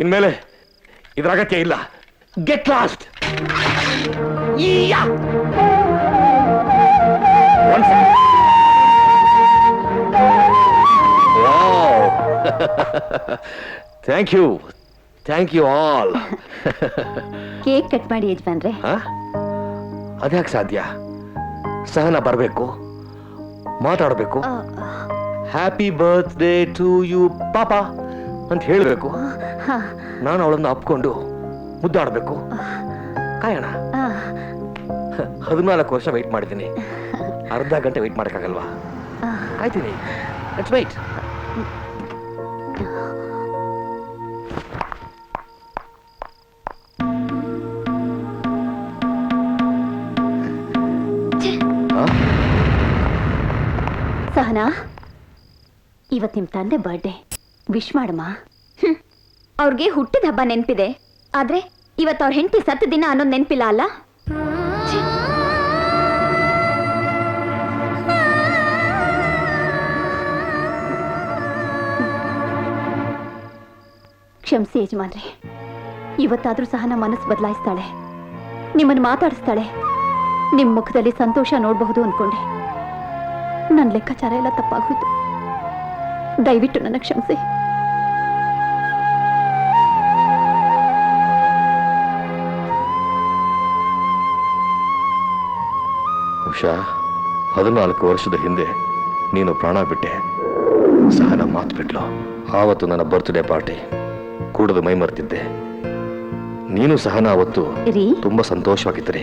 ಇನ್ಮೇಲೆ ಇದರ ಅಗತ್ಯ ಇಲ್ಲ. Get lost. Thank you all. Cake cut ಮಾಡಿ ಯಜಮಾನ್ರೆ. ಅದ್ಯಾಕೆ ಸಾಧ್ಯ? ಸಹನ ಬರಬೇಕು, ಮಾತಾಡಬೇಕು, ಹ್ಯಾಪಿ ಬರ್ತ್ಡೇ ಟು ಯು ಪಾಪ ಅಂತ ಹೇಳಬೇಕು. ನಾನು ಅವಳನ್ನು ಅಪ್ಕೊಂಡು ಮುದ್ದಾಡಬೇಕು. ಕಾಯೋಣ. 14 ವರ್ಷ ವೆಯ್ಟ್ ಮಾಡಿದ್ದೀನಿ. ಅರ್ಧ ಗಂಟೆ ವೆಯ್ಟ್ ಮಾಡೋಕ್ಕಾಗಲ್ವಾ? ಆಯ್ತೀನಿ. Let's wait. ಸಹನಾ, ಇವತ್ತು ನಿಮ್ಮ ತಂದೆ ಬರ್ಡೇ, ವಿಶ್ ಮಾಡಮ್ಮ. ಅವ್ರಿಗೆ ಹುಟ್ಟಿದ ಹಬ್ಬ ನೆನಪಿದೆ, ಆದ್ರೆ ಇವತ್ತು ಅವ್ರ ಹೆಂಡತಿ ಸತ್ತ ದಿನ ಅನ್ನೋದು ನೆನಪಿಲ್ಲ ಅಲ್ಲ? ಕ್ಷಮಿಸಿ ಯಜಮಾನ್ರಿ. ಇವತ್ತಾದ್ರೂ ಸಹನ ಮನಸ್ಸು ಬದಲಾಯಿಸ್ತಾಳೆ, ನಿಮ್ಮನ್ನು ಮಾತಾಡಿಸ್ತಾಳೆ, ನಿಮ್ಮ ಮುಖದಲ್ಲಿ ಸಂತೋಷ ನೋಡಬಹುದು ಅನ್ಕೊಂಡೆ. ನನ್ನ ಲೆಕ್ಕಾಚಾರ ಎಲ್ಲ ತಪ್ಪಾಗೋಯ್ತು. ದಯವಿಟ್ಟು ನನ್ನ ಕ್ಷಮಿಸಿ. ಉಷಾ, 14 ವರ್ಷದ ಹಿಂದೆ ನೀನು ಪ್ರಾಣ ಬಿಟ್ಟೆ. ಸಹನ ಮಾತು ಬಿಟ್ಲು. ಆವತ್ತು ನನ್ನ ಬರ್ತ್ಡೇ ಪಾರ್ಟಿ, ಕೂಡದು ಮೈ ಮರ್ತಿದ್ದೆ. ನೀನು ಸಹನ ಅವತ್ತು ತುಂಬಾ ಸಂತೋಷವಾಗಿದ್ದರೆ,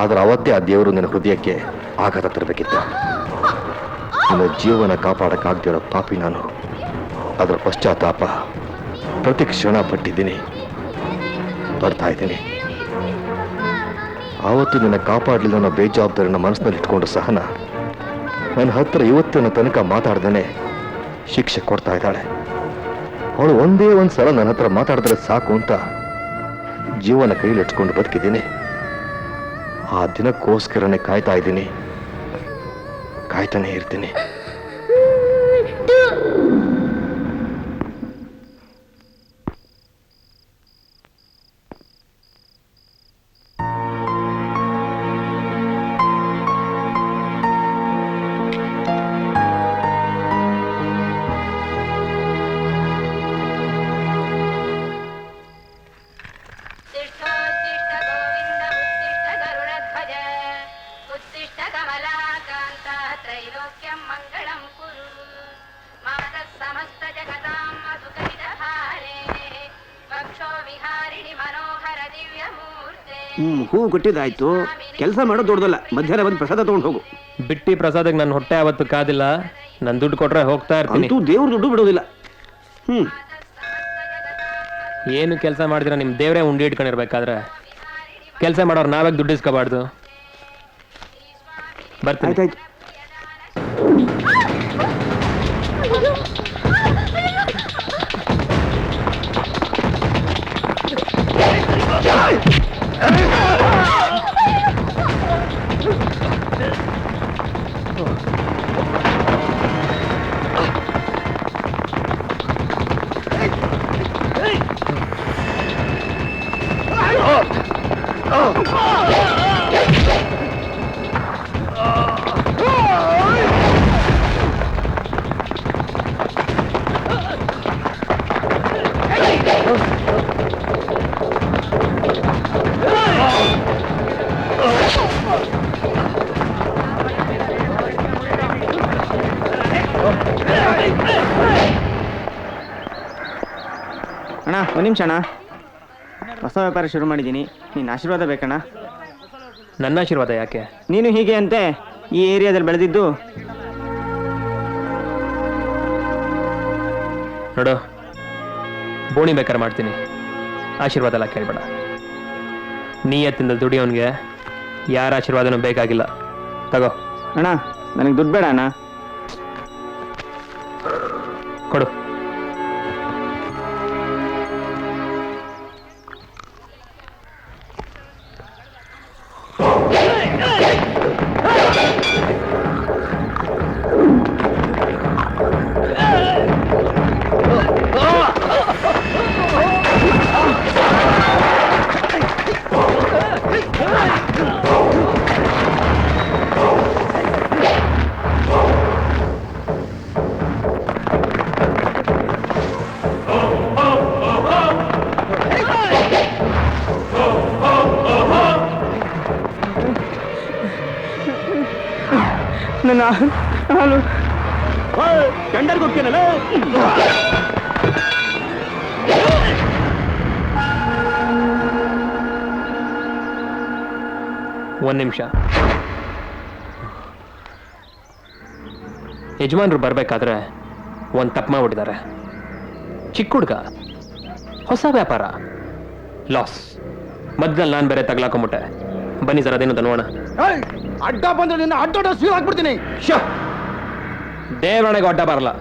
ಆದ್ರೆ ಅವತ್ತೇ ಆ ದೇವರು ನನ್ನ ಹೃದಯಕ್ಕೆ ಆಘಾತ ತರಬೇಕಿತ್ತು. ನಿನ್ನ ಜೀವನ ಕಾಪಾಡಕ್ಕಾಗ್ದಿರೋ ಪಾಪಿ ನಾನು. ಅದರ ಪಶ್ಚಾತ್ತಾಪ ಪ್ರತಿ ಕ್ಷಣ ಪಟ್ಟಿದ್ದೀನಿ, ಬರ್ತಾ ಇದ್ದೀನಿ. ಆವತ್ತು ನಿನ್ನ ಕಾಪಾಡಲಿಲ್ಲ ಅನ್ನೋ ಬೇಜವಾಬ್ದಾರಿನ ಮನಸ್ಸಿನಲ್ಲಿ ಇಟ್ಕೊಂಡು ಸಹನ ನನ್ನ ಹತ್ರ ಇವತ್ತಿನ ತನಕ ಮಾತಾಡ್ದೇನೆ ಶಿಕ್ಷೆ ಕೊಡ್ತಾ ಇದ್ದಾಳೆ. ಅವಳು ಒಂದೇ ಒಂದು ಸಲ ನನ್ನ ಹತ್ರ ಮಾತಾಡಿದ್ರೆ ಸಾಕು ಅಂತ ಜೀವನ ಕೈಲಿ ಇಟ್ಕೊಂಡು ಬದುಕಿದ್ದೀನಿ. ಆ ದಿನಕ್ಕೋಸ್ಕರನೇ ಕಾಯ್ತಾ ಇದ್ದೀನಿ, ಕಾಯ್ತಾನೆ ಇರ್ತೀನಿ. ಹೂವು ಕೊಟ್ಟಿದ್ದಾಯ್ತು, ಕೆಲಸ ಮಾಡೋದು ದೊಡ್ಡದಲ್ಲ. ಮಧ್ಯಾಹ್ನ ಬಂದು ಪ್ರಸಾದ ತಗೊಂಡು ಹೋಗು. ಬಿಟ್ಟಿ ಪ್ರಸಾದಕ್ಕೆ ನನ್ನ ಹೊಟ್ಟೆ ಅವತ್ತು ಕಾದಿಲ್ಲ. ನನ್ನ ದುಡ್ಡು ಕೊಟ್ರೆ ಹೋಗ್ತಾ ಇರ್ತೀನಿ. ದೇವ್ರ ದುಡ್ಡು ಬಿಡೋದಿಲ್ಲ. ಏನು ಕೆಲಸ ಮಾಡಿದ್ರೆ ನಿಮ್ಮ ದೇವರೇ ಉಂಡಿ ಇಟ್ಕೊಂಡಿರ್ಬೇಕಾದ್ರೆ ಕೆಲಸ ಮಾಡೋರು ನಾವೇ ದುಡ್ಡು ಇಸ್ಕೋಬಾರ್ದು. ಬರ್ತೀನಿ. ಆಯ್ತಾಯ್ತು. ಅಣ್ಣ, ಒಂದು ನಿಮಿಷ ಅಣ್ಣ. ಹೊಸ ವ್ಯಾಪಾರ ಶುರು ಮಾಡಿದ್ದೀನಿ, ನಿನ್ನ ಆಶೀರ್ವಾದ ಬೇಕಣ್ಣ. ನನ್ನ ಆಶೀರ್ವಾದ ಯಾಕೆ? ನೀನು ಹೀಗೆ ಅಂತೆ ಈ ಏರಿಯಾದಲ್ಲಿ ಬೆಳೆದಿದ್ದು. ನೋಡು, ಬೋಣಿ ಬೇಕಾದ್ರೆ ಮಾಡ್ತೀನಿ, ಆಶೀರ್ವಾದ ಎಲ್ಲ ಕೇಳಬೇಡ. ನೀಯತ್ತಿಂದ ದುಡಿಯೋನ್ಗೆ ಯಾರ ಆಶೀರ್ವಾದನೂ ಬೇಕಾಗಿಲ್ಲ. ತಗೋ. ಅಣ್ಣ, ನನಗೆ ದುಡ್ಡು ಬೇಡ ಅಣ್ಣ. ಕೊಡು. ನಾನು ಟೆಂಡರ್ಗೆ ಹೋಗ್ತೀನಲ್ಲ. ಒಂದು ನಿಮಿಷ. ಯಜಮಾನ್ರು ಬರ್ಬೇಕಾದ್ರೆ ಒಂದು ತಪ್ಪು ಮಾಡ್ಬಿಟ್ಟಿದ್ದಾರೆ. ಚಿಕ್ಕ ಹುಡುಗ, ಹೊಸ ವ್ಯಾಪಾರ, ಲಾಸ್. ಮಧ್ಯದಲ್ಲಿ ನಾನು ಬೇರೆ ತಗ್ಲಾಕೊಂಬಿಟ್ಟೆ. ಬನ್ನಿ ಸರ್, ಅದೇನು ನೋಡೋಣ. ಅಡ್ಡ ಬಂದ್ರೆ ನಿನ್ನ ಅಡ್ಡ ಸ್ವೀರ್ ಹಾಕ್ಬಿಡ್ತೀನಿ. ದೇವರಣೆಗೆ ಅಡ್ಡ ಬರಲ್ಲ.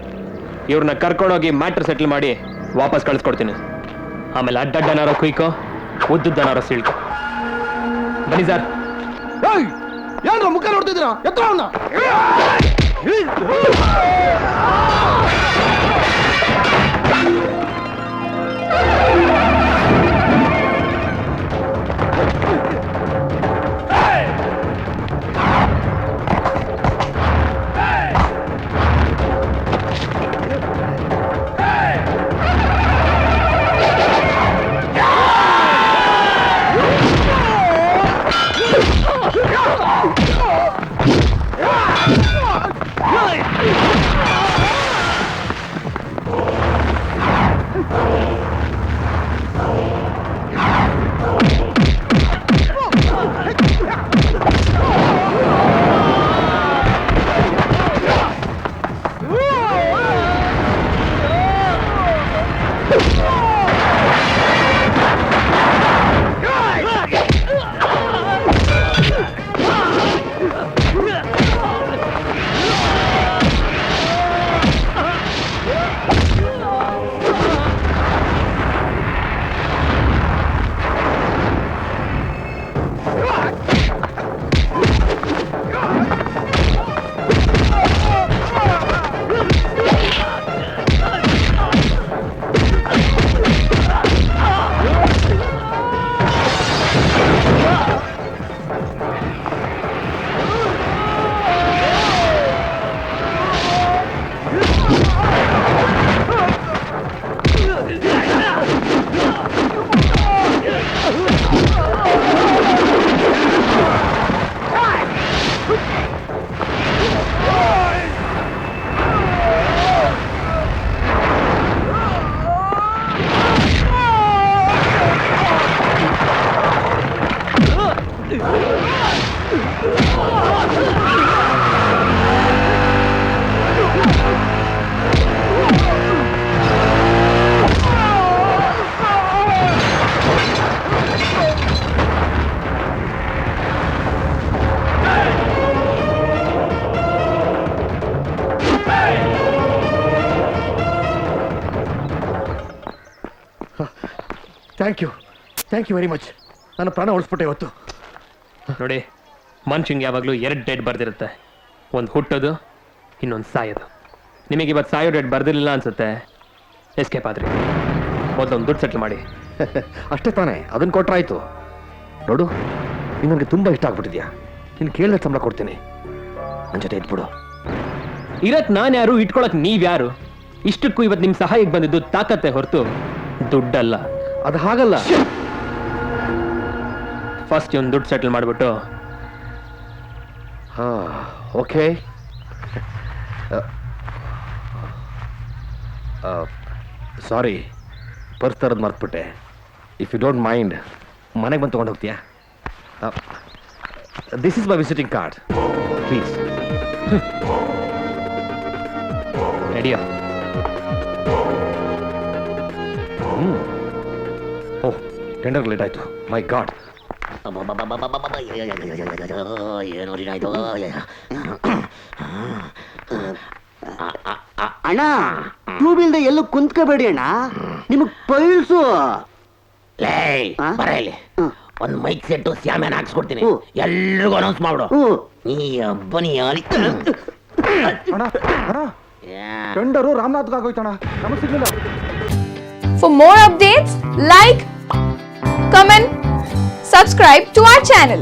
ಇವ್ರನ್ನ ಕರ್ಕೊಂಡೋಗಿ ಮ್ಯಾಟ್ರ್ ಸೆಟ್ಲ್ ಮಾಡಿ ವಾಪಸ್ ಕಳಿಸ್ಕೊಡ್ತೀನಿ. ಆಮೇಲೆ ಅಡ್ಡಡ್ಡನಾರೋ ಕುಯ್ಕೋ, ಉದ್ದನಾರೋ ಸೀಳ್ಕೊ. ಬನ್ನಿ ಸರ್. ಏನ್ರ ಮುಖ ನೋಡ್ತಿದ್ದೀರಾ? ಎತ್ರ ಅವನ್ನ. Thank you very much. ನನ್ನ ಪ್ರಾಣ ಉಳಿಸ್ಬಿಟ್ಟೆ ಇವತ್ತು. ನೋಡಿ, ಮನುಷ್ಯಂಗೆ ಯಾವಾಗಲೂ 2 ಡೇಟ್ ಬರ್ದಿರುತ್ತೆ. ಒಂದು ಹುಟ್ಟೋದು, ಇನ್ನೊಂದು ಸಾಯೋದು. ನಿಮಗೆ ಇವತ್ತು ಸಾಯೋ ಡೇಟ್ ಬರ್ದಿರಲಿಲ್ಲ ಅನ್ಸುತ್ತೆ. ಎಸ್ಕೇಪ್ ಆದ್ರಿ. ಮೊದಲೊಂದು ದುಡ್ಡು ಸೆಟ್ಲ್ ಮಾಡಿ. ಅಷ್ಟೇ ತಾನೇ, ಅದನ್ನು ಕೊಟ್ರಾಯ್ತು. ನೋಡು, ನೀನು ನನಗೆ ತುಂಬ ಇಷ್ಟ ಆಗ್ಬಿಟ್ಟಿದ್ಯಾ. ನೀನು ಕೇಳಿದ ಸಂಬಳ ಕೊಡ್ತೀನಿ, ನನ್ನ ಜೊತೆ ಇದ್ಬಿಡು. ಇರಕ್ ನಾನು ಯಾರು, ಇಟ್ಕೊಳಕ್ ನೀವ್ಯಾರು? ಇಷ್ಟಕ್ಕೂ ಇವತ್ತು ನಿಮ್ಮ ಸಹಾಯಕ್ಕೆ ಬಂದಿದ್ದು ತಾಕತ್ತೆ ಹೊರತು ದುಡ್ಡಲ್ಲ. ಅದು ಹಾಗಲ್ಲ. ಫಸ್ಟ್ ಒಂದು ದುಡ್ಡು ಸೆಟಲ್ ಮಾಡಿಬಿಟ್ಟು. ಓಕೆ. ಸಾರಿ, ಪರ್ಸ್ ತರದು ಮರ್ತ್ಬಿಟ್ಟೆ. ಇಫ್ ಯು ಡೋಂಟ್ ಮೈಂಡ್, ಮನೆಗೆ ಬಂದು ತೊಗೊಂಡು ಹೋಗ್ತೀಯಾ? This is my visiting card, please. ರೆಡಿಯಾ? ಓಹ್, ಟೆಂಡರ್ ಲೇಟ್ ಆಯಿತು. My god. ಅಣ್ಣ, ಟ್ಯೂಬ್ ಇಲ್ದೆ ಎಲ್ಲೂ ಕುಂತ್ಕೋಬೇಡಿ ಅಣ್ಣ, ನಿಮಗ್ ಪೈಲ್ಸು. ಬರಲಿ, ಒಂದ್ ಮೈಕ್ ಸೆಟ್ಟು ಸ್ಯಾಮ್ಯಾನ್ ಹಾಕ್ಸ್ಕೊಡ್ತೀನಿ. ಎಲ್ರಿಗೂ ಅನೌನ್ಸ್ ಮಾಡು. ನೀ ಅಬ್ಬನಿ ಟೆಂಡರು ರಾಮನಾಥ್ಗಾಗೋಯ್ತಣ್ಣ, ನಮಗ್ ಸಿಗ್ಲಿಲ್ಲ. For more updates, like, comment, subscribe to our channel.